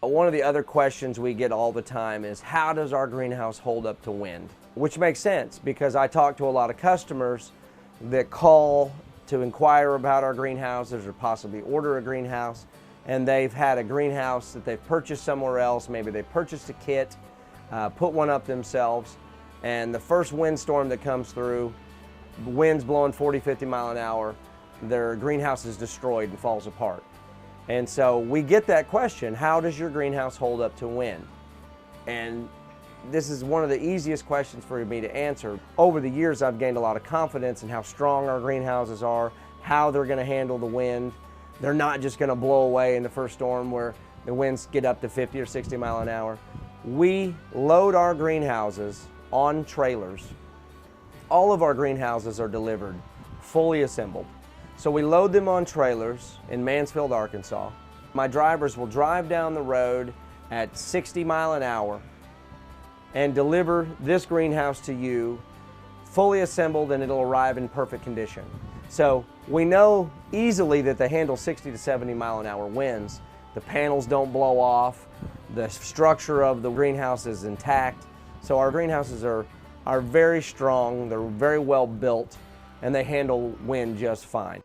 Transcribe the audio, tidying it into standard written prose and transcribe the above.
One of the other questions we get all the time is, how does our greenhouse hold up to wind? Which makes sense, because I talk to a lot of customers that call to inquire about our greenhouses or possibly order a greenhouse, and they've had a greenhouse that they've purchased somewhere else. Maybe they purchased a kit, put one up themselves, and the first windstorm that comes through, the wind's blowing 40, 50 mile an hour, their greenhouse is destroyed and falls apart. And so we get that question, how does your greenhouse hold up to wind? And this is one of the easiest questions for me to answer. Over the years, I've gained a lot of confidence in how strong our greenhouses are, how they're gonna handle the wind. They're not just gonna blow away in the first storm where the winds get up to 50 or 60 mile an hour. We load our greenhouses on trailers. All of our greenhouses are delivered fully assembled. So we load them on trailers in Mansfield, Arkansas. My drivers will drive down the road at 60 mile an hour and deliver this greenhouse to you fully assembled, and it'll arrive in perfect condition. So we know easily that they handle 60 to 70 mile an hour winds. The panels don't blow off. The structure of the greenhouse is intact. So our greenhouses are very strong, they're very well built, and they handle wind just fine.